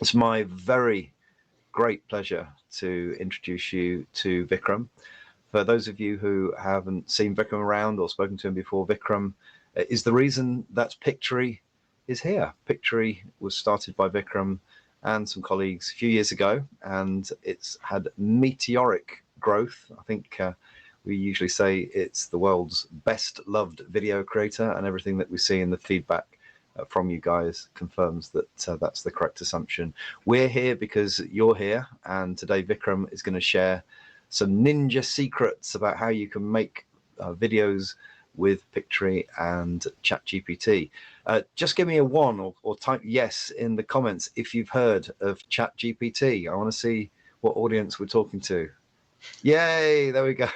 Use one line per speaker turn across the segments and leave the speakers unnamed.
It's my very great pleasure to introduce you to Vikram. For those of you who haven't seen Vikram around or spoken to him before, Vikram is the reason that Pictory is here. Pictory was started by Vikram and some colleagues a few years ago, and it's had meteoric growth. I think we usually say it's the world's best loved video creator, and everything that we see in the feedback from you guys confirms that that's the correct assumption. We're here because you're here, and today Vikram is going to share some ninja secrets about how you can make videos with Pictory and ChatGPT. Just give me a 1 or type yes in the comments if you've heard of ChatGPT. I want to see what audience we're talking to. Yay, there we go.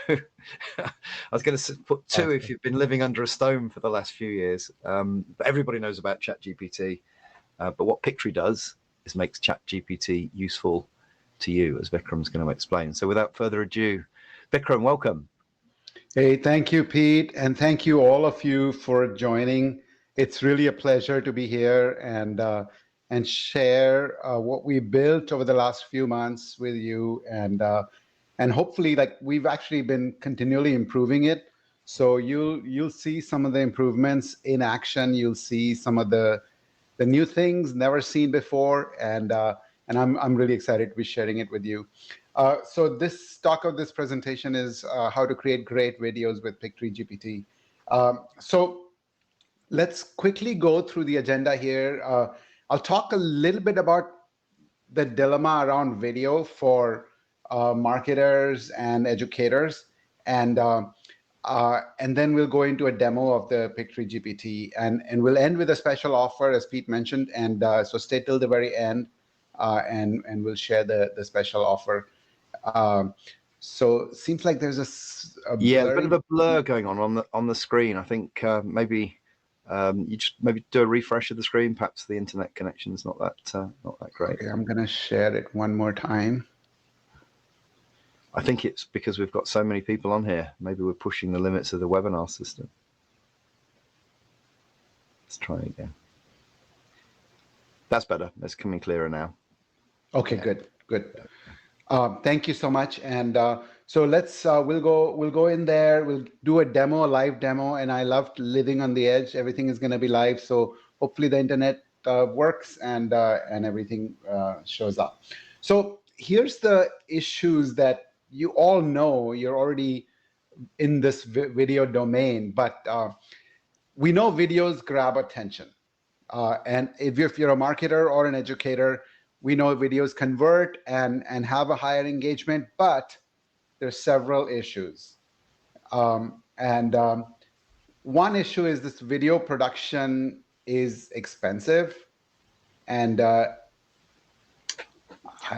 I was going to put 2 if you've been living under a stone for the last few years. But everybody knows about ChatGPT. But what Pictory does is makes ChatGPT useful to you, as Vikram's going to explain. So without further ado, Vikram, welcome.
Hey, thank you, Pete. And thank you all of you for joining. It's really a pleasure to be here and share what we built over the last few months with you. And hopefully, like, we've actually been continually improving it. So you'll see some of the improvements in action. You'll see some of the new things never seen before, and I'm really excited to be sharing it with you. So this talk of this presentation is how to create great videos with Pictory GPT. So let's quickly go through the agenda here. I'll talk a little bit about the dilemma around video for marketers and educators, and then we'll go into a demo of the Pictory GPT, and we'll end with a special offer, as Pete mentioned, and so stay till the very end, and we'll share the special offer. So seems like there's a
bit of a blur going on the screen. I think maybe you just maybe do a refresh of the screen. Perhaps the internet connection is not that great.
Okay, I'm gonna share it one more time.
I think it's because we've got so many people on here. Maybe we're pushing the limits of the webinar system. Let's try again. That's better. It's coming clearer now.
Okay, yeah. Good. Thank you so much. And so let's we'll go in there. We'll do a live demo. And I loved living on the edge. Everything is going to be live. So hopefully the internet works and everything shows up. So here's the issues that you all know. You're already in this video domain, but we know videos grab attention. And if you're a marketer or an educator, we know videos convert and have a higher engagement, but there's several issues. One issue is this video production is expensive, and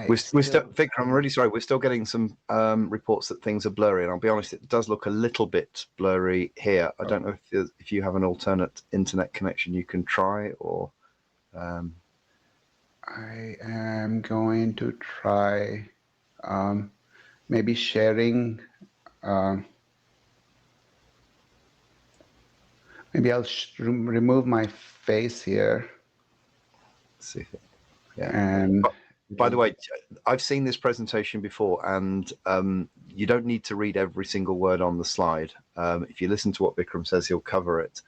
we're still, Vikram, I'm really sorry. We're still getting some reports that things are blurry, and I'll be honest, it does look a little bit blurry here. I don't know if you have an alternate internet connection you can try, or.
I am going to try maybe sharing. Maybe I'll remove my face here.
Let's see. Yeah.
And
by the way, I've seen this presentation before, and you don't need to read every single word on the slide. If you listen to what Vikram says, he'll cover it.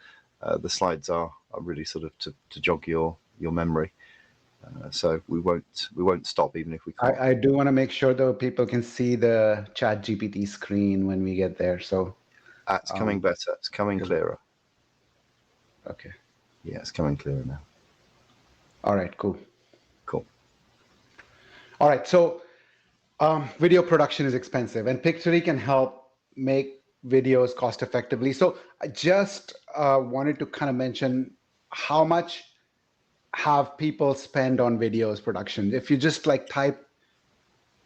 The slides are really sort of to jog your memory. So we won't stop even if we can't.
I do want to make sure though people can see the ChatGPT screen when we get there. So
it's coming better. It's coming clearer.
Okay.
Yeah, it's coming clearer now.
All right. Cool.
All
right. So video production is expensive, and Pictory can help make videos cost effectively. So I just wanted to kind of mention how much have people spend on videos production. If you just like type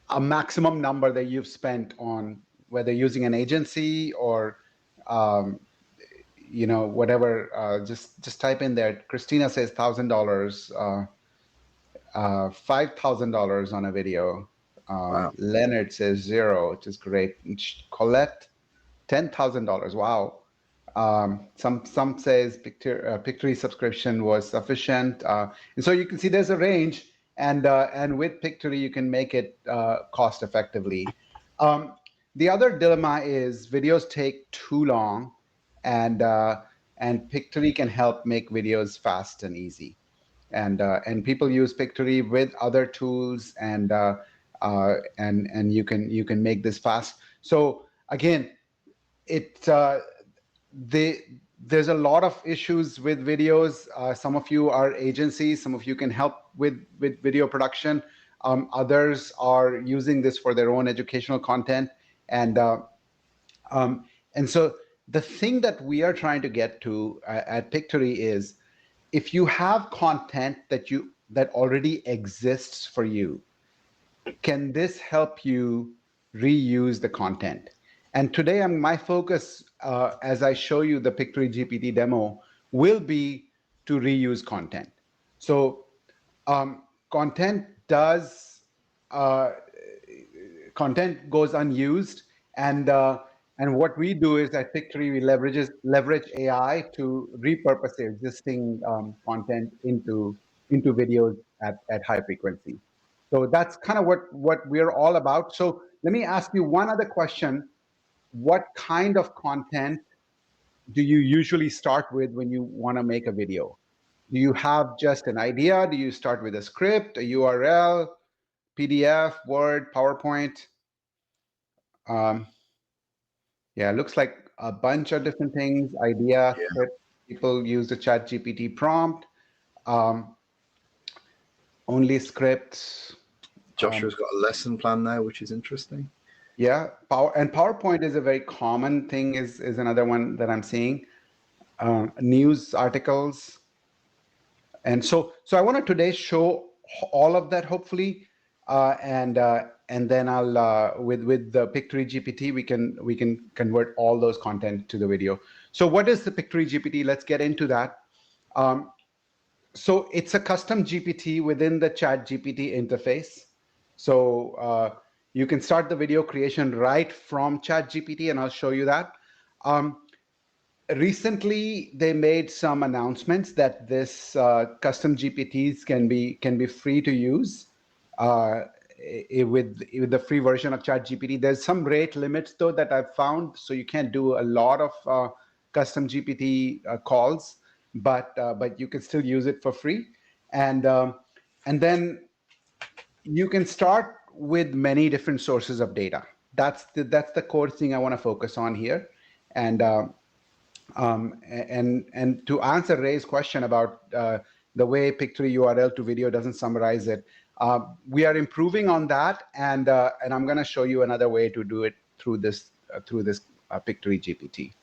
a maximum number that you've spent on, whether using an agency or whatever, just type in there. Christina says $1,000, $5,000 on a video.
Wow.
Leonard says 0, which is great. Colette, $10,000. Wow. Some says Pictory subscription was sufficient. And so you can see there's a range. and with Pictory, you can make it cost effectively. The other dilemma is videos take too long, and Pictory can help make videos fast and easy. And people use Pictory with other tools, and you can make this fast. So again, it there's a lot of issues with videos. Some of you are agencies, some of you can help with video production. Others are using this for their own educational content, and so the thing that we are trying to get to at Pictory is, if you have content that already exists for you, can this help you reuse the content? And today, my focus, as I show you the Pictory GPT demo, will be to reuse content. So content goes unused, and what we do is at Pictory, we leverage AI to repurpose existing content into videos at high frequency. So that's kind of what we're all about. So let me ask you one other question. What kind of content do you usually start with when you want to make a video? Do you have just an idea? Do you start with a script, a URL, PDF, Word, PowerPoint? Yeah, it looks like a bunch of different things. Idea,
Yeah.
script. People use the ChatGPT prompt. Only scripts.
Joshua's got a lesson plan there, which is interesting.
Yeah, PowerPoint is a very common thing. Is another one that I'm seeing. News articles, and so I want to today show all of that, hopefully, and then I'll with the Pictory GPT we can convert all those content to the video. So what is the Pictory GPT? Let's get into that. So it's a custom GPT within the ChatGPT interface. So you can start the video creation right from ChatGPT, and I'll show you that. Recently, they made some announcements that this custom GPTs can be free to use with the free version of ChatGPT. There's some rate limits though that I've found, so you can't do a lot of custom GPT calls, but you can still use it for free, and then you can start with many different sources of data. That's the core thing I want to focus on here, and to answer Ray's question about the way Pictory URL to video doesn't summarize it, we are improving on that, and I'm going to show you another way to do it through this Pictory GPT.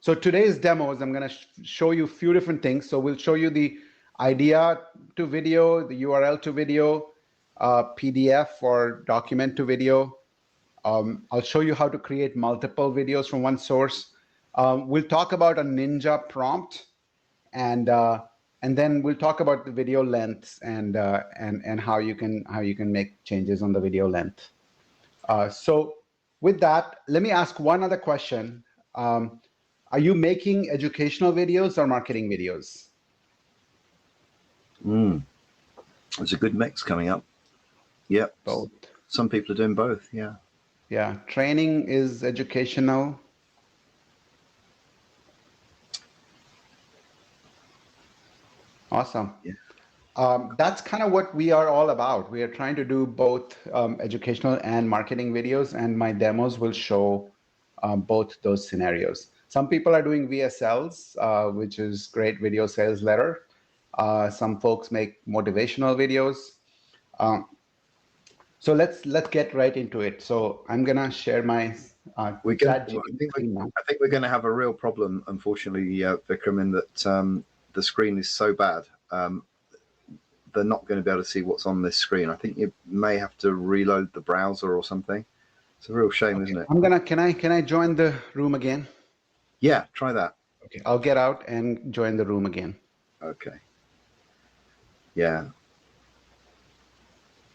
So today's demos, I'm going to show you a few different things. So we'll show you the idea to video, the URL to video, PDF or document to video. I'll show you how to create multiple videos from one source. We'll talk about a Ninja prompt, and then we'll talk about the video lengths and how you can make changes on the video length. So with that, let me ask one other question. Are you making educational videos or marketing videos?
There's a good mix coming up. Yep.
Both.
Some people are doing both. Yeah.
Yeah. Training is educational. Awesome. Yeah. That's kind of what we are all about. We are trying to do both educational and marketing videos, and my demos will show both those scenarios. Some people are doing VSLs, which is great video sales letter. Some folks make motivational videos. So let's get right into it. So I'm gonna share my
I think we're going to have a real problem, unfortunately, Vikram, in that the screen is so bad. They're not going to be able to see what's on this screen. I think you may have to reload the browser or something. It's a real shame, isn't it?
I'm gonna. Can I join the room again?
Yeah, try that.
Okay, I'll get out and join the room again.
Okay. Yeah.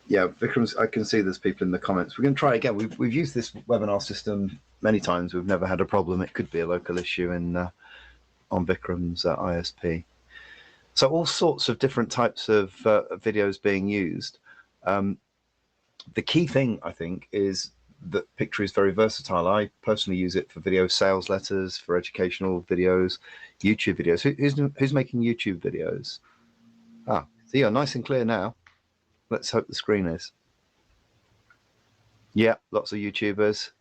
Yeah, Vikram, I can see there's people in the comments. We're going to try again. We've used this webinar system many times. We've never had a problem. It could be a local issue on Vikram's ISP. So all sorts of different types of videos being used. The key thing, I think, is that Pictory is very versatile. I personally use it for video sales letters, for educational videos, YouTube videos. Who's making YouTube videos? Ah, so you're nice and clear now. Let's hope the screen is. Yeah, lots of YouTubers.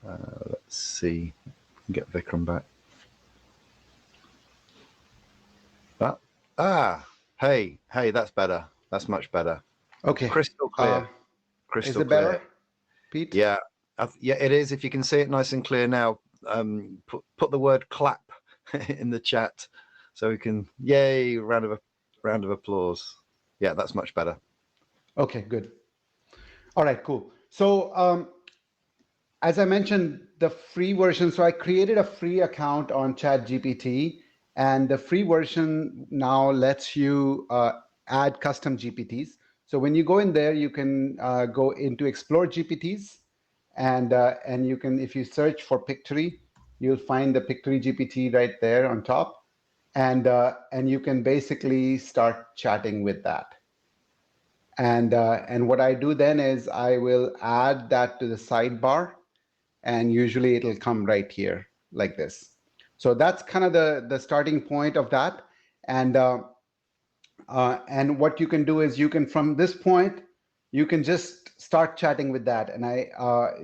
Let's see. Get Vikram back. Hey, that's better. That's much better.
Okay.
Crystal clear.
Is
Crystal
it
clear.
better, Pete?
Yeah, yeah, it is. If you can see it nice and clear now, put the word clap in the chat so we can. Yay! Round of applause. Yeah, that's much better.
Okay, good. All right, cool. So as I mentioned, the free version. So I created a free account on ChatGPT, and the free version now lets you add custom GPTs. So when you go in there, you can go into Explore GPTs, and you can, if you search for Pictory, you'll find the Pictory GPT right there on top, and you can basically start chatting with that. And what I do then is I will add that to the sidebar, and usually it'll come right here like this. So that's kind of the starting point of that. And what you can do is you can, from this point, you can just start chatting with that. And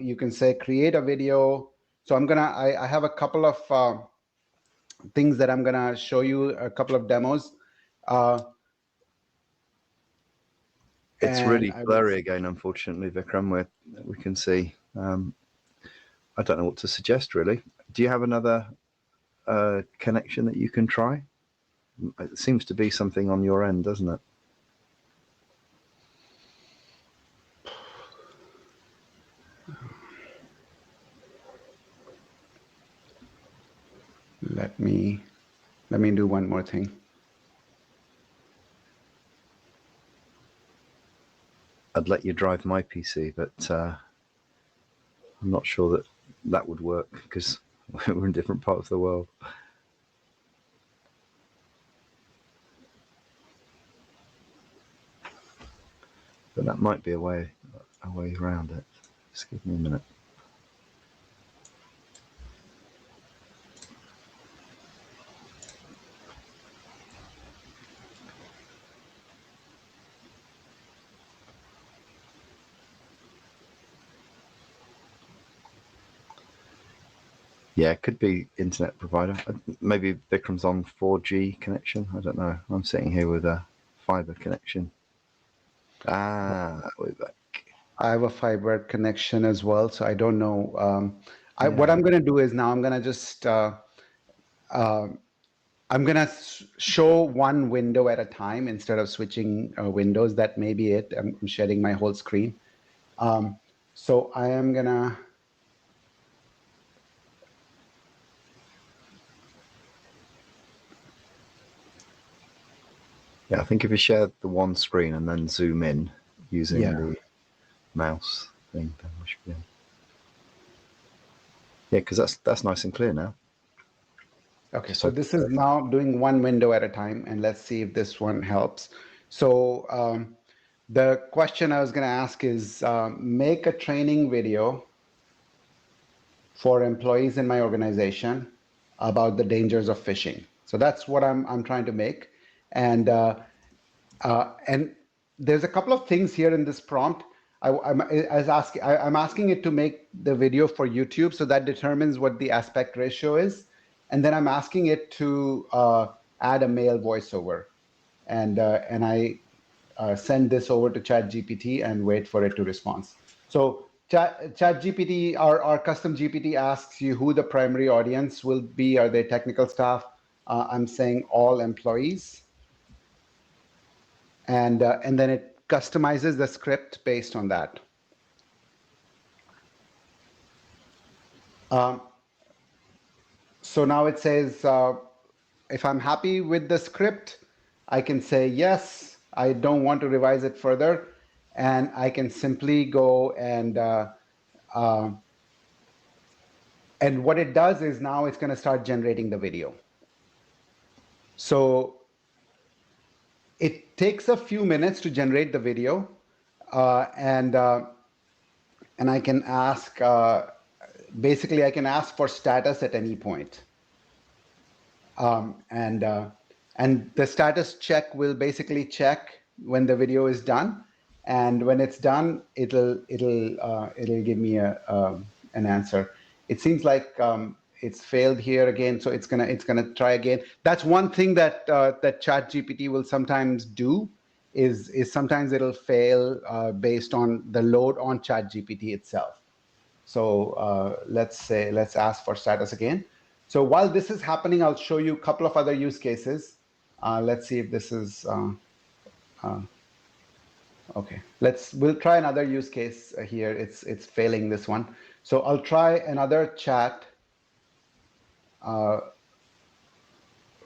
you can say, create a video. So I have a couple of things that I'm gonna show you, a couple of demos.
It's
And
really blurry again, unfortunately, Vikram. We can see. I don't know what to suggest, really. Do you have another connection that you can try? It seems to be something on your end, doesn't it?
let me do one more thing.
I'd let you drive my PC, but I'm not sure that would work because we're in different parts of the world. But that might be a way around it. Just give me a minute. Yeah, it could be internet provider. Maybe Vikram's on 4G connection. I don't know. I'm sitting here with a fiber connection. We're back.
I have a fiber connection as well, so I don't know. What I'm going to do is now I'm going to just I'm going to show one window at a time instead of switching windows. That may be it. I'm sharing my whole screen. So I am going to
Yeah, I think if you share the one screen and then zoom in using the mouse thing, then we should be able. Yeah, because that's nice and clear now.
Okay, so this is now doing one window at a time, and let's see if this one helps. So the question I was going to ask is make a training video for employees in my organization about the dangers of phishing. So that's what I'm trying to make, and there's a couple of things here in this prompt. I'm asking it to make the video for YouTube, so that determines what the aspect ratio is, and then I'm asking it to add a male voiceover, and I send this over to ChatGPT and wait for it to respond. So ChatGPT, our custom GPT, asks you who the primary audience will be. Are they technical staff? I'm saying all employees. And then it customizes the script based on that. So now it says, if I'm happy with the script, I can say, yes, I don't want to revise it further. And I can simply go and what it does is now it's going to start generating the video. So it takes a few minutes to generate the video, and I can ask, basically I can ask for status at any point. And the status check will basically check when the video is done, and when it's done, it'll give me an answer. It seems like it's failed here again, so it's gonna try again. That's one thing that that ChatGPT will sometimes do, is sometimes it'll fail based on the load on ChatGPT itself. So let's ask for status again. So while this is happening, I'll show you a couple of other use cases. Let's see if this is okay. We'll try another use case here. It's failing this one. So I'll try another chat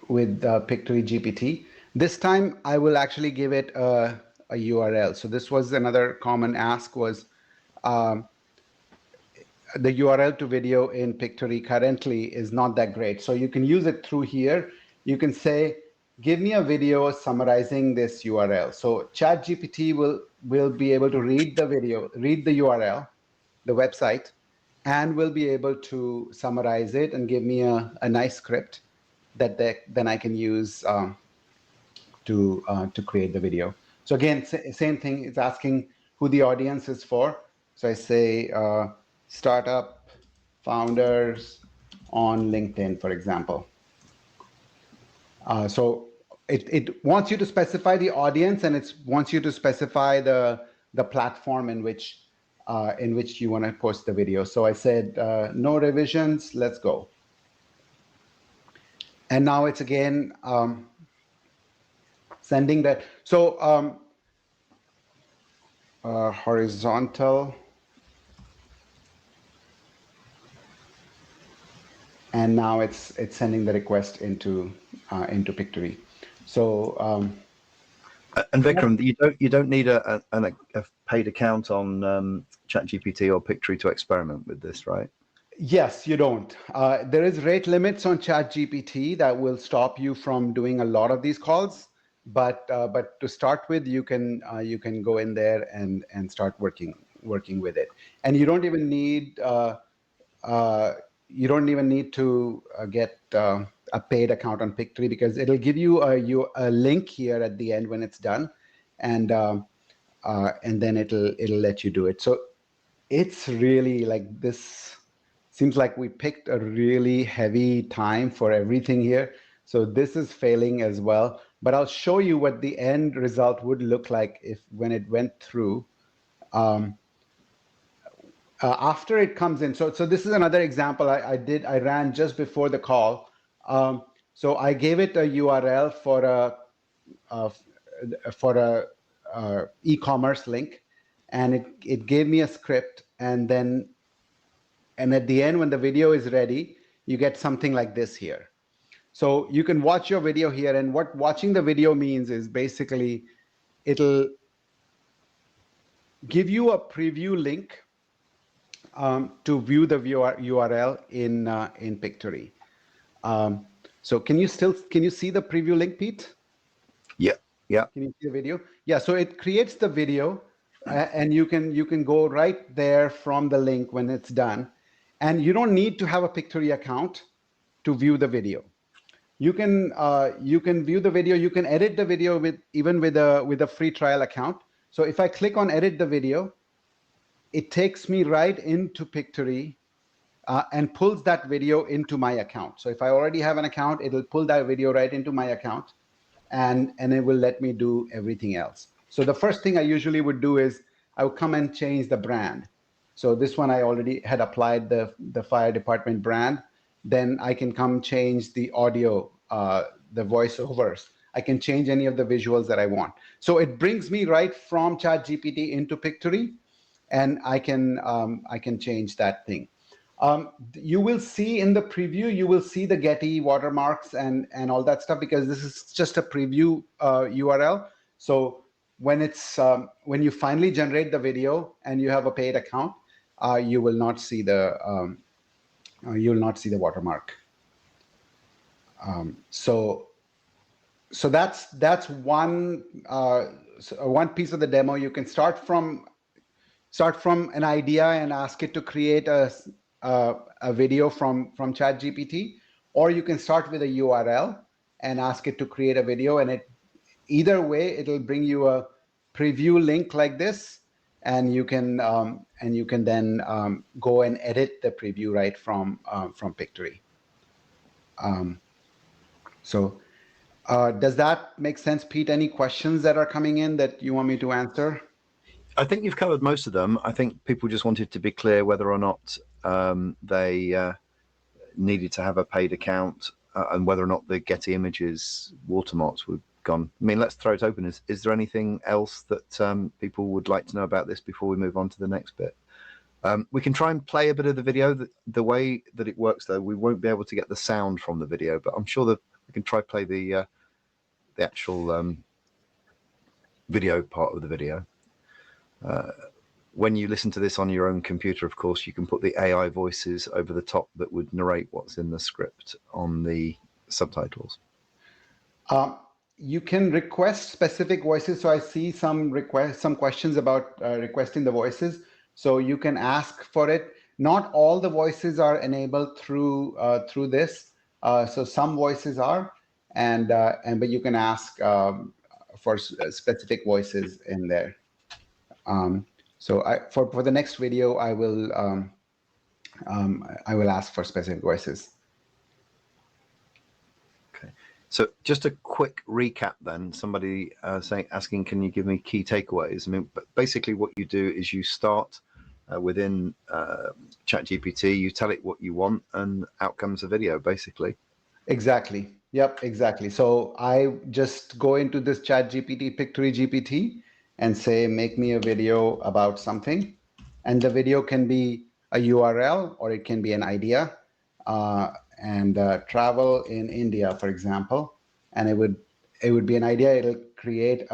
with Pictory GPT. This time I will actually give it a URL. So this was another common ask, was the URL to video in Pictory currently is not that great. So you can use it through here. You can say, give me a video summarizing this URL. So ChatGPT will be able to read the video, read the URL, the website, and will be able to summarize it and give me a nice script that then I can use to create the video. So again, same thing, it's asking who the audience is for. So I say startup founders on LinkedIn, for example. So it wants you to specify the audience, and it wants you to specify the platform in which you want to post the video. So I said no revisions, let's go. And now it's again sending that. So horizontal, and now it's sending the request into Pictory. So
and Vikram, you don't need a paid account on ChatGPT or Pictory to experiment with this, right?
yes, you don't. There is rate limits on ChatGPT that will stop you from doing a lot of these calls. But to start with, you can go in there and start working with it, and you don't even need to get a paid account on Pictory, because it'll give you a link here at the end when it's done, and then it'll let you do it. So it's really like this. Seems like we picked a really heavy time for everything here. So this is failing as well. But I'll show you what the end result would look like when it went through. After it comes in. So this is another example I ran just before the call. So I gave it a URL for a e-commerce link, and it gave me a script, and at the end, when the video is ready, you get something like this here. So you can watch your video here, and what watching the video means is basically it'll give you a preview link to view the URL in Pictory. So can you see the preview link, Pete?
Yeah.
Can you see the video? Yeah. So it creates the video, and you can go right there from the link when it's done, and you don't need to have a Pictory account to view the video. You can view the video. You can edit the video with a free trial account. So if I click on edit the video, it takes me right into Pictory and pulls that video into my account. So if I already have an account, it'll pull that video right into my account, and it will let me do everything else. So the first thing I usually would do is I would come and change the brand. So this one I already had applied the fire department brand. Then I can come change the audio, the voiceovers. I can change any of the visuals that I want. So it brings me right from ChatGPT into Pictory, and I can change that thing. You will see in the preview, you will see the Getty watermarks and all that stuff, because this is just a preview URL. So when when you finally generate the video and you have a paid account, you will not see the watermark. So So that's one one piece of the demo. You can start from an idea and ask it to create a video from ChatGPT, or you can start with a URL and ask it to create a video, and either way it'll bring you a preview link like this, and you can then go and edit the preview right from Pictory. Does that make sense, Pete? Any questions that are coming in that you want me to answer?
I think you've covered most of them. I think people just wanted to be clear whether or not they needed to have a paid account and whether or not the Getty Images watermarks were gone. I mean, let's throw it open. Is there anything else that people would like to know about this before we move on to the next bit? We can try and play a bit of the video. The way that it works, though, we won't be able to get the sound from the video, but I'm sure that we can try play the actual video part of the video. When you listen to this on your own computer, of course, you can put the AI voices over the top that would narrate what's in the script on the subtitles.
You can request specific voices. So I see some questions about requesting the voices. So you can ask for it. Not all the voices are enabled through this. So some voices are, but you can ask for specific voices in there. So for the next video, I will ask for specific voices.
Okay. So just a quick recap then. Somebody asking, can you give me key takeaways? I mean, basically what you do is you start within ChatGPT, you tell it what you want, and out comes a video, basically.
Exactly. Yep, exactly. So I just go into this ChatGPT, Pictory GPT, and say, make me a video about something. And the video can be a URL or it can be an idea. Travel in India, for example. And it would be an idea. It'll create,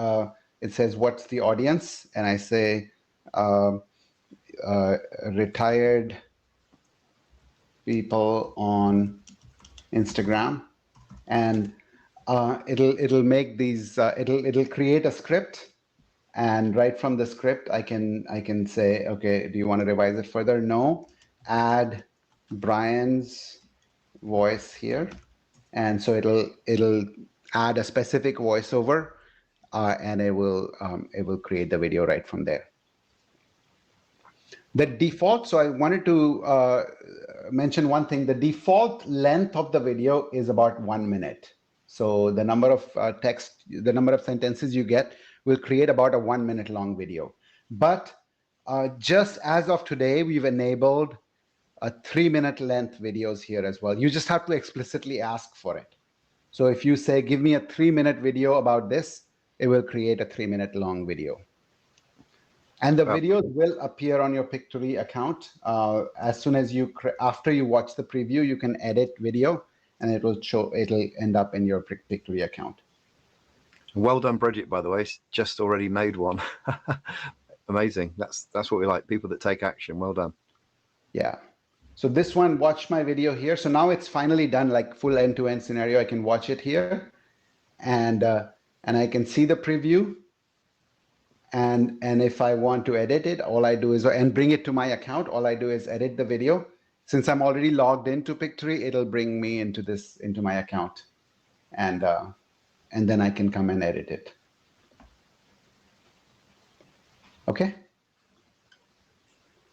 it says, what's the audience? And I say, retired people on Instagram. And it'll make these, it'll create a script. And right from the script, I can say, okay, do you want to revise it further? No. Add Brian's voice here, and so it'll add a specific voiceover, and it will create the video right from there. The default. So I wanted to mention one thing. The default length of the video is about 1 minute. So the number of the number of sentences you get will create about a 1 minute long video. But just as of today, we've enabled a 3 minute length videos here as well. You just have to explicitly ask for it. So if you say, give me a 3 minute video about this, it will create a 3 minute long video. And the videos will appear on your Pictory account. As soon as after you watch the preview, you can edit video and it'll end up in your Pictory account.
Well done, Bridget, by the way. She's just already made one. Amazing. That's what we like. People that take action. Well done.
Yeah. So this one, watch my video here. So now it's finally done, like full end-to-end scenario. I can watch it here, and I can see the preview. And if I want to edit it, all I do is, and bring it to my account, all I do is edit the video. Since I'm already logged into Pictory, it'll bring me into my account, and then I can come and edit it. Okay.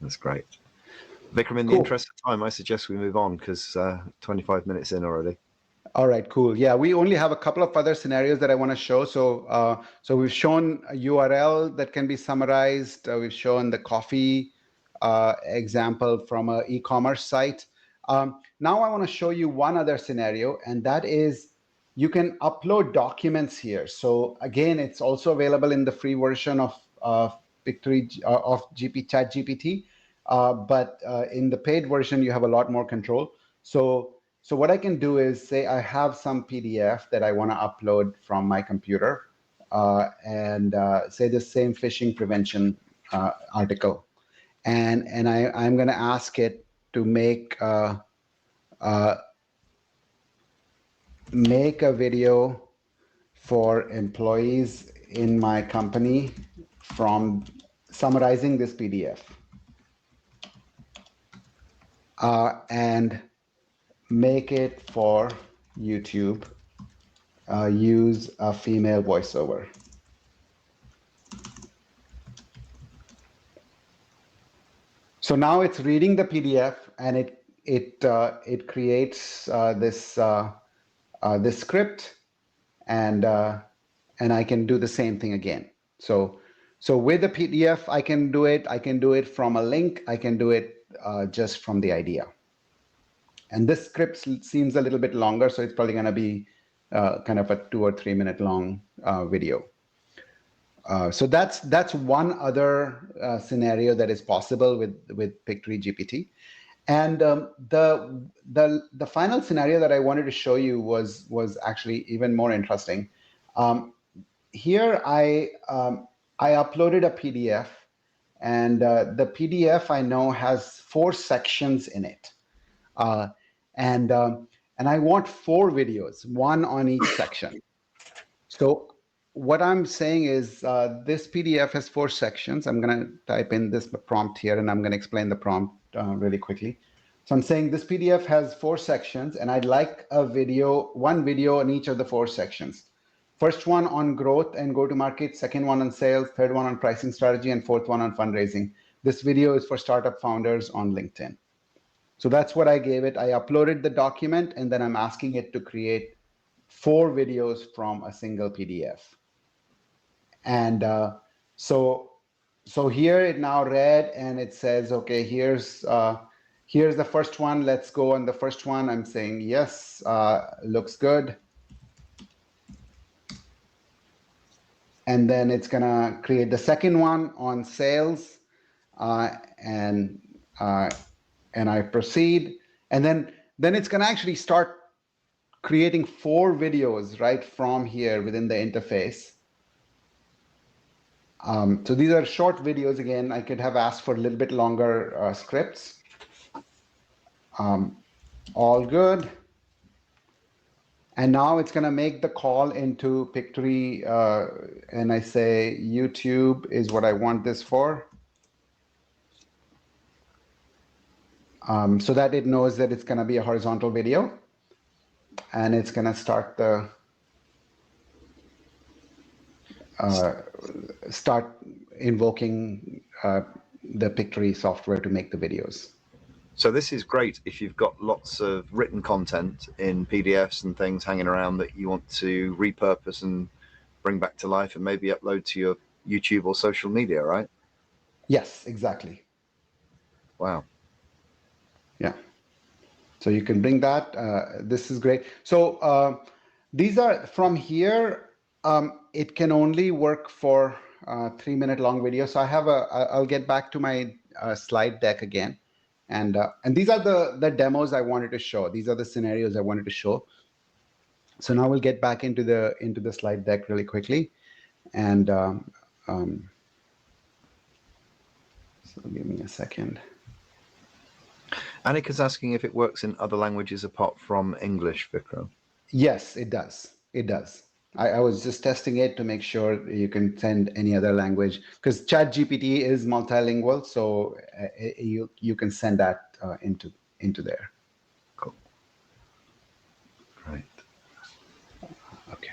That's great. Vikram, in the interest of time, I suggest we move on because 25 minutes in already.
All right, cool. Yeah, we only have a couple of other scenarios that I want to show. So we've shown a URL that can be summarized. We've shown the coffee example from an e-commerce site. Now I want to show you one other scenario, and that is you can upload documents here. So again, it's also available in the free version of Pictory of ChatGPT. But in the paid version, you have a lot more control. So what I can do is say I have some PDF that I want to upload from my computer, and say the same phishing prevention article, and I'm going to ask it to make a video for employees in my company from summarizing this PDF. And make it for YouTube. Use a female voiceover. So now it's reading the PDF, and it creates this script, and I can do the same thing again. So with the PDF, I can do it. I can do it from a link. I can do it just from the idea. And this script seems a little bit longer, so it's probably going to be kind of a 2 or 3 minute long video. So that's one other scenario that is possible with Pictory GPT. And the final scenario that I wanted to show you was actually even more interesting. Here I uploaded a PDF, and the PDF I know has 4 sections in it, and I want 4 videos, 1 on each section. So what I'm saying is this PDF has 4 sections. I'm going to type in this prompt here, and I'm going to explain the prompt really quickly. So I'm saying this PDF has 4 sections, and I'd like one video in each of the 4 sections. First one on growth and go-to-market, second one on sales, third one on pricing strategy, and fourth one on fundraising. This video is for startup founders on LinkedIn. So that's what I gave it. I uploaded the document, and then I'm asking it to create 4 videos from a single PDF. And so here it now read, and it says, okay, here's the first one. Let's go on the first one. I'm saying yes, looks good. And then it's gonna create the second one on sales, and I proceed, and then it's gonna actually start creating 4 videos right from here within the interface. So these are short videos. Again, I could have asked for a little bit longer scripts. All good. And now it's going to make the call into Pictory, and I say YouTube is what I want this for, so that it knows that it's going to be a horizontal video, and it's going to start invoking the Pictory software to make the videos.
So this is great if you've got lots of written content in PDFs and things hanging around that you want to repurpose and bring back to life and maybe upload to your YouTube or social media, right?
Yes, exactly.
Wow.
Yeah. So you can bring that. This is great. So these are from here. It can only work for 3 minute long videos. So I'll get back to my slide deck again. And these are the demos I wanted to show. These are the scenarios I wanted to show. So now we'll get back into the slide deck really quickly. And so give me a second.
Anik is asking if it works in other languages apart from English, Vikram.
Yes, it does. It does. I was just testing it to make sure you can send any other language, because ChatGPT is multilingual, so you can send that into there.
Cool. Right.
Okay.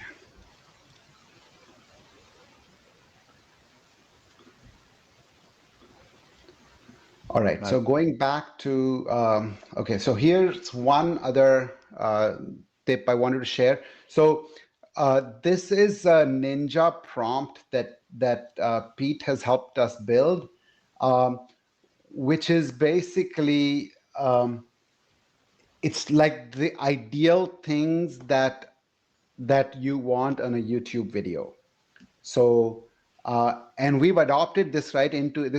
All right. So going back to okay. So here's one other tip I wanted to share. So this is a Ninja prompt that Pete has helped us build, which is basically it's like the ideal things that you want on a YouTube video. So and we've adopted this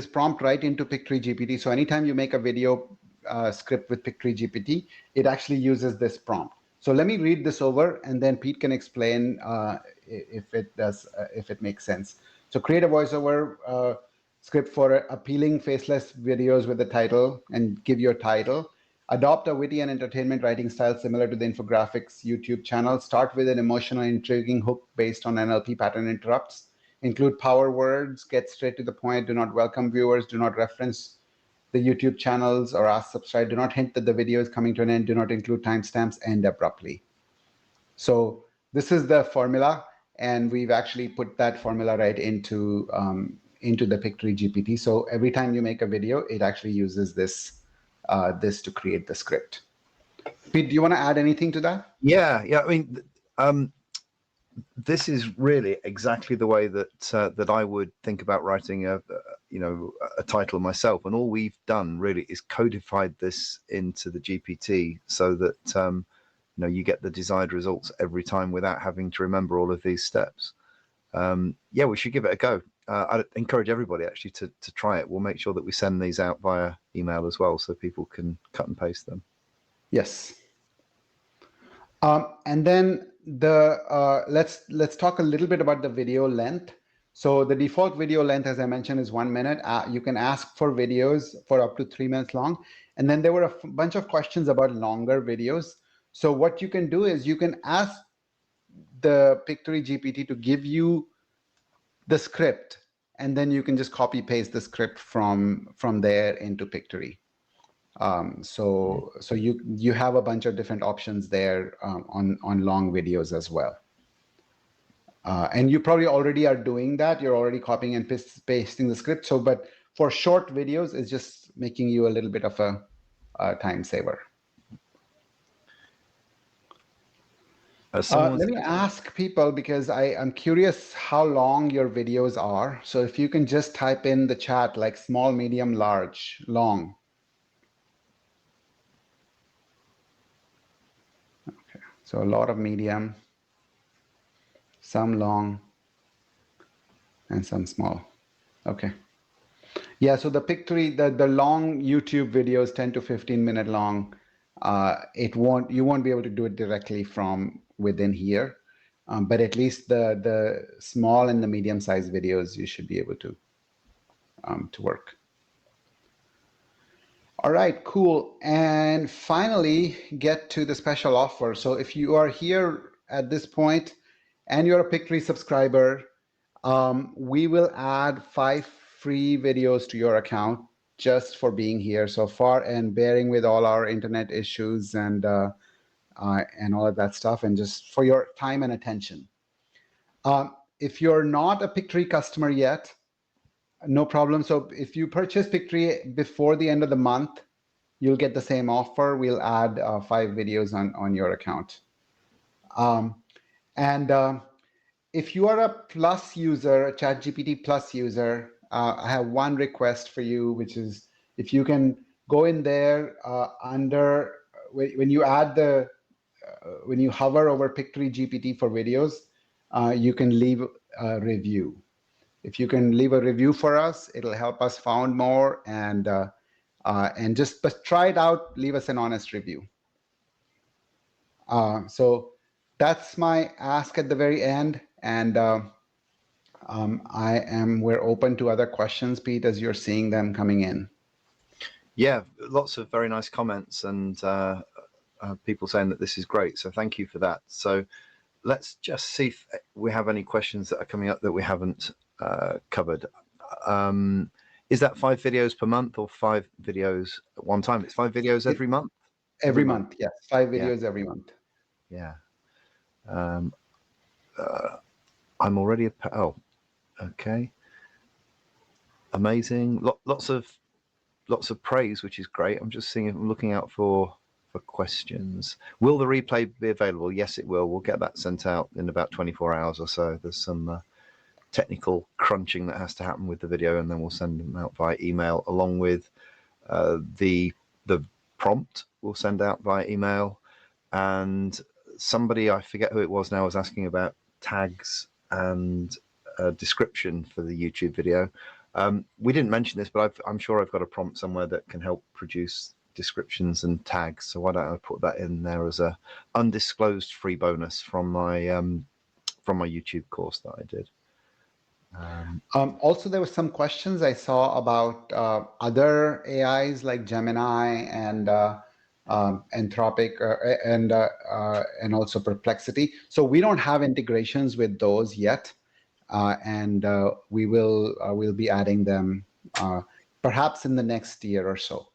prompt right into Pictory GPT. So anytime you make a video script with Pictory GPT, it actually uses this prompt. So let me read this over, and then Pete can explain if it makes sense. So create a voiceover script for appealing faceless videos with the title, and give your title. Adopt a witty and entertainment writing style similar to the infographics YouTube channel. Start with an emotional, intriguing hook based on NLP pattern interrupts. Include power words, get straight to the point, do not welcome viewers, do not reference the YouTube channels or ask subscribe, do not hint that the video is coming to an end, do not include timestamps, end abruptly. So this is the formula, and we've actually put that formula right into the Pictory GPT. So every time you make a video, it actually uses this to create the script. Pete, do you want to add anything to that?
Yeah. I mean, this is really exactly the way that that I would think about writing a title myself. And all we've done really is codified this into the GPT so that you get the desired results every time without having to remember all of these steps. Yeah, we should give it a go. I'd encourage everybody actually to try it. We'll make sure that we send these out via email as well, so people can cut and paste them.
Yes. And then let's talk a little bit about the video length. So the default video length, as I mentioned, is 1 minute. You can ask for videos for up to 3 minutes long. And then there were a bunch of questions about longer videos. So what you can do is you can ask the Pictory GPT to give you the script, and then you can just copy paste the script from there into Pictory. So you have a bunch of different options there on long videos as well. And you probably already are doing that. You're already copying and pasting the script. But for short videos, it's just making you a little bit of a time saver. Let me ask people, because I'm curious how long your videos are. So if you can just type in the chat, like small, medium, large, long. Okay, so a lot of medium, some long, and some small. Okay. Yeah, so the Pictory, the long YouTube videos, 10 to 15 minute long, you won't be able to do it directly from within here. But at least the small and the medium sized videos, you should be able to work. All right, cool. And finally, get to the special offer. So if you are here at this point and you're a Pictory subscriber, we will add 5 free videos to your account just for being here so far and bearing with all our internet issues and all of that stuff, and just for your time and attention. If you're not a Pictory customer yet, no problem. So if you purchase Pictory before the end of the month, you'll get the same offer. We'll add 5 videos on your account. If you are a Plus user, a ChatGPT Plus user, I have one request for you, which is if you can go in there when you hover over Pictory GPT for videos, you can leave a review. If you can leave a review for us, it'll help us found more, and just try it out. Leave us an honest review. So that's my ask at the very end, and we're open to other questions, Pete, as you're seeing them coming in.
Yeah, lots of very nice comments and people saying that this is great. So thank you for that. So let's just see if we have any questions that are coming up that we haven't covered. Is that 5 videos per month or 5 videos at one time? It's 5 videos every month?
Every month, yes. 5 videos every month.
Yeah. I'm already okay. Amazing. Lots of praise, which is great. I'm just looking out for questions. Will the replay be available? Yes, it will. We'll get that sent out in about 24 hours or so. There's some technical crunching that has to happen with the video, and then we'll send them out via email along with the prompt we'll send out via email. And somebody, I forget who it was now, was asking about tags and description for the YouTube video. We didn't mention this, but I'm sure I've got a prompt somewhere that can help produce descriptions and tags. So why don't I put that in there as a undisclosed free bonus from my YouTube course that I did.
Also, there were some questions I saw about other AIs like Gemini and Anthropic, and also Perplexity. So we don't have integrations with those yet, and we'll be adding them perhaps in the next year or so.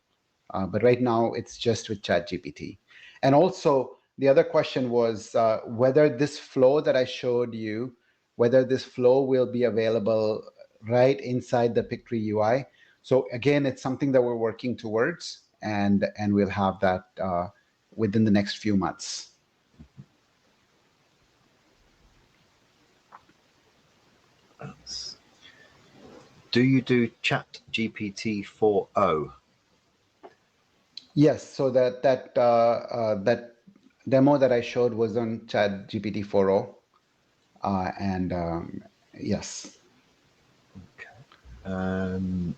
But right now it's just with ChatGPT. And also the other question was whether this flow that I showed you, whether this flow will be available right inside the Pictory UI. So again, it's something that we're working towards, and we'll have that within the next few months.
Do you do ChatGPT 4.0?
Yes, so that demo that I showed was on ChatGPT 4.0, and yes.
Okay.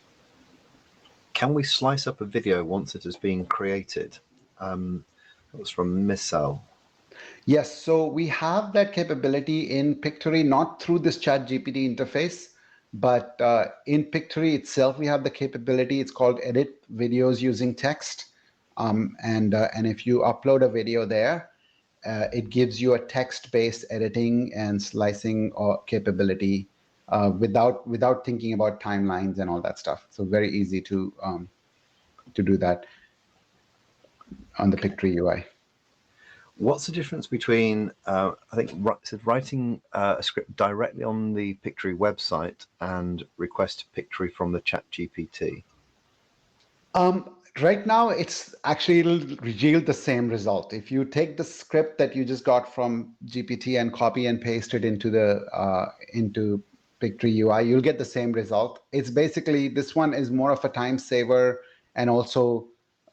Can we slice up a video once it has been created? That was from Missel.
Yes, so we have that capability in Pictory, not through this ChatGPT interface, but in Pictory itself, we have the capability. It's called Edit Videos Using Text. And if you upload a video there, it gives you a text-based editing and slicing capability without thinking about timelines and all that stuff. So very easy to do that on the Pictory UI.
What's the difference between, I think, writing a script directly on the Pictory website and request Pictory from the ChatGPT?
Right now, it'll yield the same result. If you take the script that you just got from GPT and copy and paste it into Pictory UI, you'll get the same result. It's basically, this one is more of a time saver, and also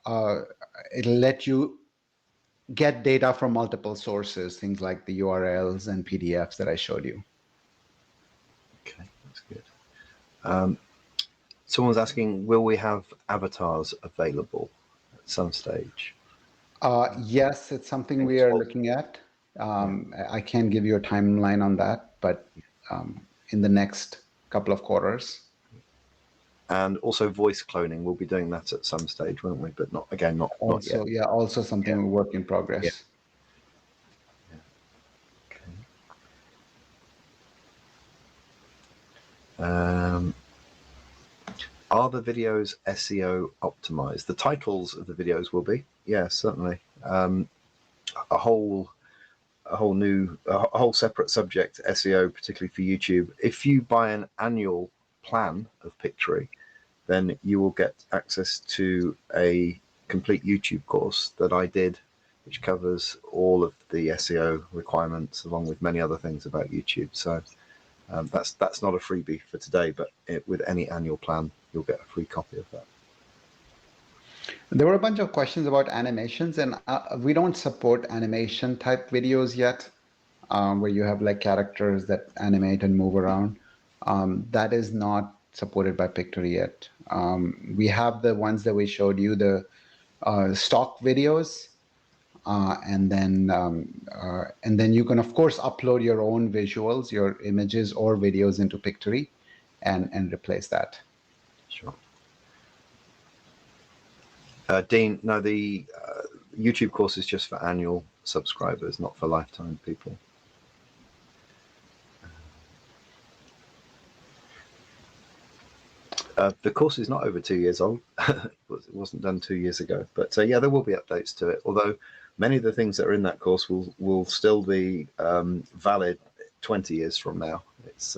it'll let you get data from multiple sources, things like the URLs and PDFs that I showed you.
Okay, that's good. Someone's asking, will we have avatars available at some stage?
Yes, it's something we are looking at. I can't give you a timeline on that, but in the next couple of quarters.
And also voice cloning, we'll be doing that at some stage, won't we? But not yet.
Yeah, also something we work in progress.
Yeah. Okay. Are the videos SEO optimized? The titles of the videos will be, yeah, certainly. A whole separate subject, SEO, particularly for YouTube. If you buy an annual plan of Pictory, then you will get access to a complete YouTube course that I did, which covers all of the SEO requirements along with many other things about YouTube. So that's not a freebie for today, but with any annual plan, you'll get a free copy of that.
There were a bunch of questions about animations, and we don't support animation type videos yet, where you have like characters that animate and move around. That is not supported by Pictory yet. We have the ones that we showed you, the stock videos, and then you can of course upload your own visuals, your images or videos into Pictory, and replace that.
Sure. Dean, no, the YouTube course is just for annual subscribers, not for lifetime people. The course is not over 2 years old. It wasn't done 2 years ago, but yeah, there will be updates to it. Although many of the things that are in that course will still be valid 20 years from now. It's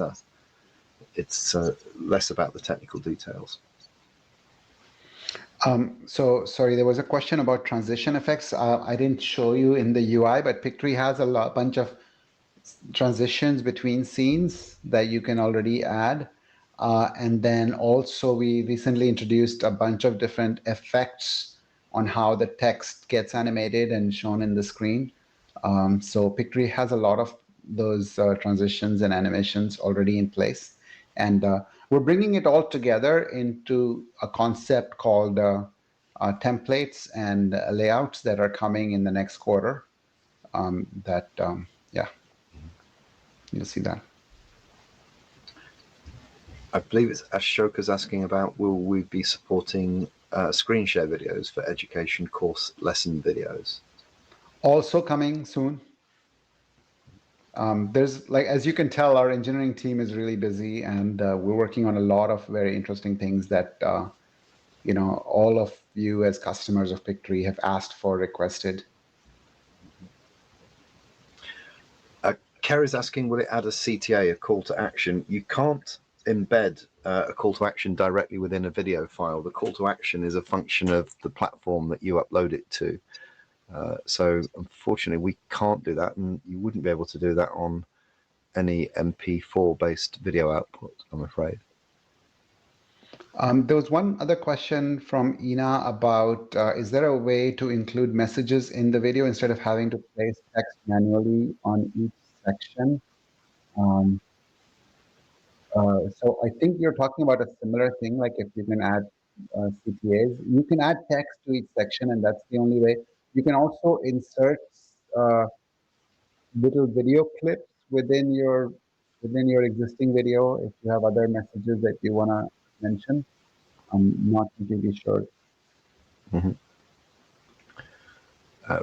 less about the technical details.
So sorry, there was a question about transition effects. I didn't show you in the UI, but Pictory has a bunch of transitions between scenes that you can already add. And then also we recently introduced a bunch of different effects on how the text gets animated and shown in the screen. So Pictory has a lot of those transitions and animations already in place. And we're bringing it all together into a concept called templates and layouts that are coming in the next quarter. Yeah, you'll see that.
I believe it's Ashoka's asking about, will we be supporting screen share videos for education course lesson videos.
Also coming soon. There's like, as you can tell, our engineering team is really busy, and we're working on a lot of very interesting things that all of you as customers of Pictory have asked for, requested.
Kerry's asking, will it add a CTA, a call to action? You can't embed a call to action directly within a video file. The call to action is a function of the platform that you upload it to. So unfortunately, we can't do that, and you wouldn't be able to do that on any MP4 based video output, I'm afraid.
There was one other question from Ina about, is there a way to include messages in the video instead of having to place text manually on each section? So I think you're talking about a similar thing, like if you can add CTAs. You can add text to each section, and that's the only way. You can also insert little video clips within your existing video if you have other messages that you want to mention. I'm not completely sure.
Mm-hmm.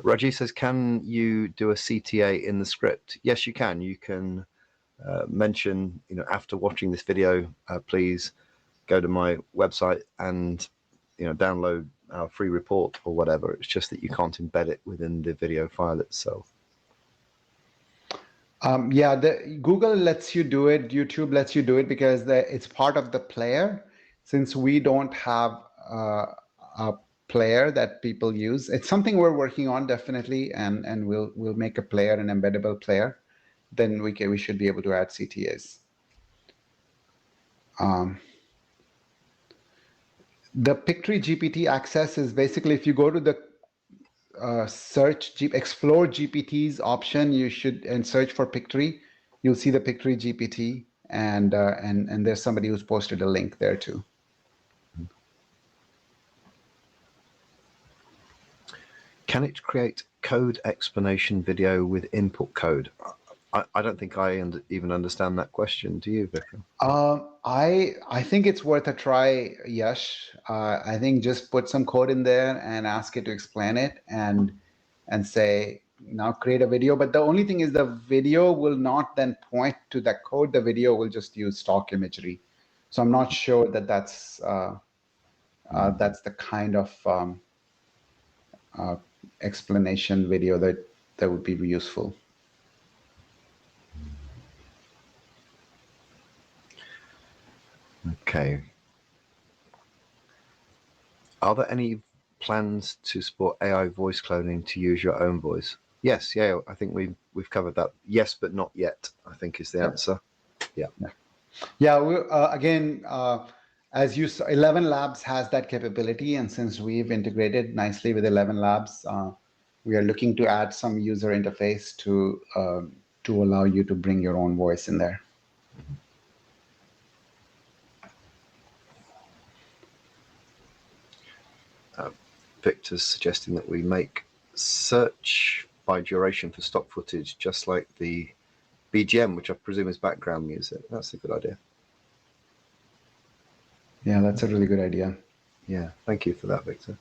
Raji says, can you do a CTA in the script? Yes, you can. You can mention, after watching this video, please go to my website and, download our free report or whatever. It's just that you can't embed it within the video file itself.
Yeah, Google lets you do it. YouTube lets you do it because it's part of the player. Since we don't have a player that people use, it's something we're working on definitely, and we'll make a player, an embeddable player. Then we should be able to add CTAs. The Pictory GPT access is basically, if you go to the explore GPTs option, you should, and search for Pictory, you'll see the Pictory GPT, and there's somebody who's posted a link there too.
Can it create code explanation video with input code? I don't think I even understand that question. Do you, Vikram?
I think it's worth a try, Yash. I think just put some code in there and ask it to explain it, and say, now create a video. But the only thing is, the video will not then point to that code. The video will just use stock imagery. So I'm not sure that that's the kind of explanation video that would be useful.
Okay. Are there any plans to support AI voice cloning to use your own voice? Yes, yeah, I think we've covered that. Yes, but not yet, I think is the answer. Yeah.
Yeah, again, as you saw, ElevenLabs has that capability, and since we've integrated nicely with ElevenLabs, we are looking to add some user interface to allow you to bring your own voice in there.
Victor's suggesting that we make search by duration for stock footage, just like the BGM, which I presume is background music. That's a good idea.
Yeah, that's a really good idea.
Yeah, thank you for that, Victor.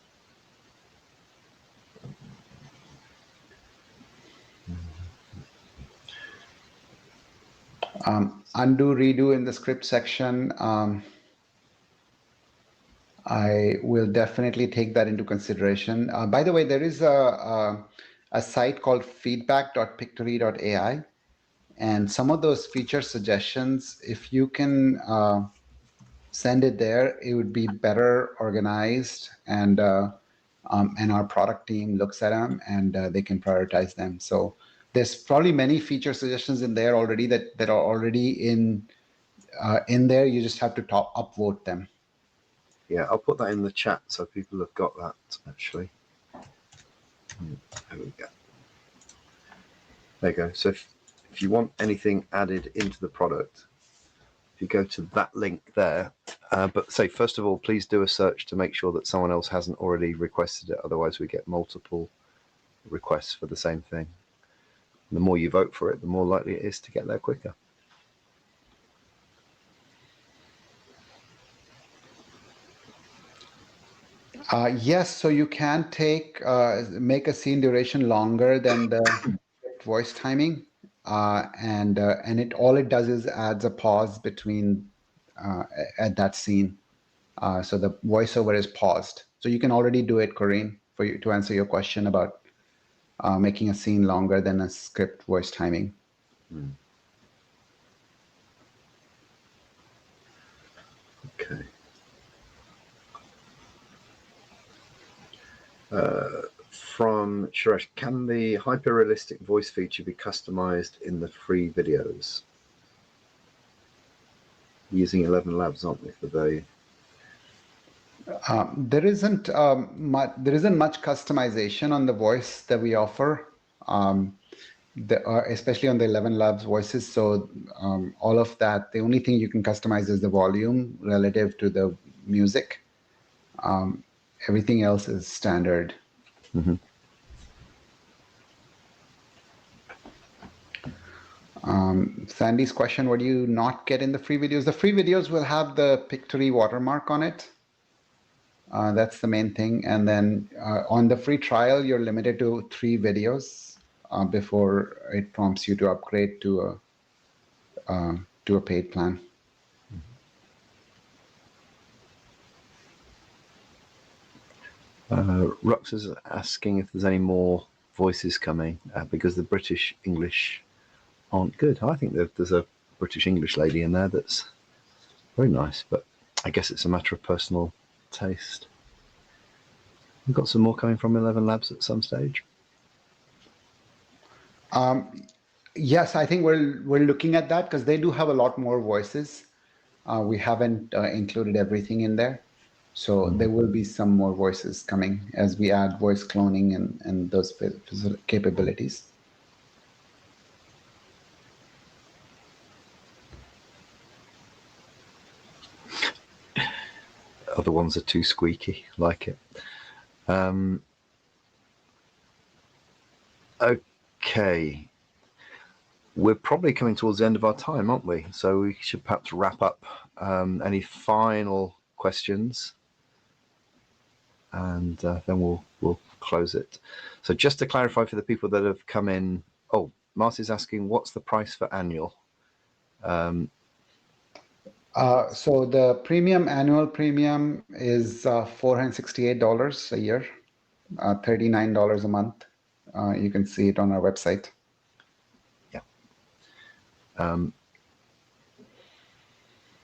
Undo, redo in the script section. I will definitely take that into consideration. By the way, there is a site called feedback.pictory.ai, and some of those feature suggestions, if you can send it there, it would be better organized, and our product team looks at them, and they can prioritize them. So there's probably many feature suggestions in there already that are already in there. You just have to upvote them.
Yeah, I'll put that in the chat so people have got that, actually. There we go. There you go. So if you want anything added into the product, if you go to that link there, but say, first of all, please do a search to make sure that someone else hasn't already requested it. Otherwise, we get multiple requests for the same thing. And the more you vote for it, the more likely it is to get there quicker.
Yes, so you can make a scene duration longer than the voice timing, and all it does is adds a pause between at that scene. So the voiceover is paused. So you can already do it, Corinne, for you to answer your question about making a scene longer than a script voice timing.
Okay. From Suresh, can the hyper-realistic voice feature be customized in the free videos? Using ElevenLabs, aren't we, for the...
There isn't much customization on the voice that we offer, especially on the ElevenLabs voices. So all of that, the only thing you can customize is the volume relative to the music. Everything else is standard.
Mm-hmm.
Sandy's question: what do you not get in the free videos? The free videos will have the Pictory watermark on it. That's the main thing. And then on the free trial, you're limited to 3 videos before it prompts you to upgrade to a paid plan.
Rux is asking if there's any more voices coming because the British English aren't good. I think that there's a British English lady in there that's very nice, but I guess it's a matter of personal taste. We've got some more coming from ElevenLabs at some stage.
Yes, I think we're looking at that because they do have a lot more voices. We haven't included everything in there. So there will be some more voices coming as we add voice cloning and those capabilities.
Other ones are too squeaky, like it. Okay. We're probably coming towards the end of our time, aren't we? So we should perhaps wrap up. Any final questions? And then we'll close it. So just to clarify for the people that have come in, Marty's asking, what's the price for annual?
So the annual premium is $468 a year, $39 a month. You can see it on our website.
Yeah.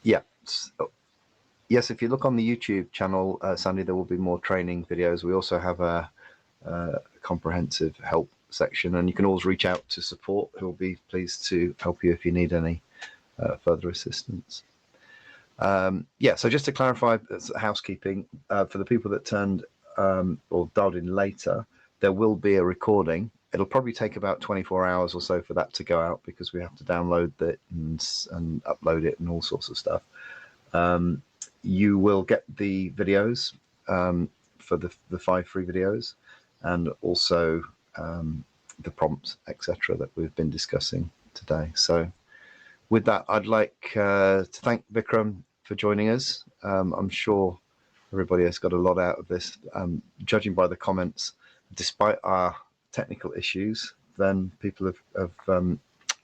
Yeah. So, yes, if you look on the YouTube channel, Sandy, there will be more training videos. We also have a comprehensive help section, and you can always reach out to support, who will be pleased to help you if you need any further assistance. So just to clarify, housekeeping, for the people that turned or dialed in later, there will be a recording. It'll probably take about 24 hours or so for that to go out because we have to download it and upload it and all sorts of stuff. You will get the videos for the 5 free videos, and also the prompts, etc., that we've been discussing today. So with that, I'd like to thank Vikram for joining us. I'm sure everybody has got a lot out of this. Judging by the comments, despite our technical issues, then people have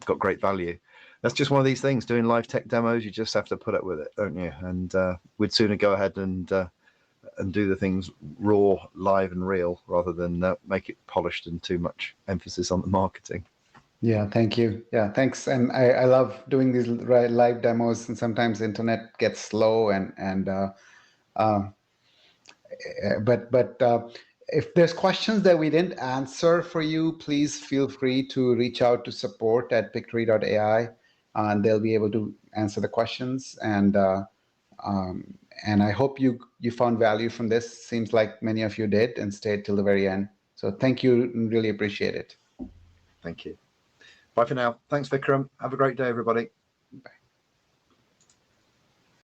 got great value. That's just one of these things, doing live tech demos, you just have to put up with it, don't you? And we'd sooner go ahead and do the things raw, live and real, rather than make it polished and too much emphasis on the marketing.
Yeah, thank you. Yeah, thanks. And I love doing these live demos, and sometimes the internet gets slow but if there's questions that we didn't answer for you, please feel free to reach out to support@pictory.ai, and they'll be able to answer the questions. And I hope you found value from this. Seems like many of you did and stayed till the very end. So thank you, really appreciate it.
Thank you. Bye for now. Thanks, Vikram. Have a great day, everybody.
Bye.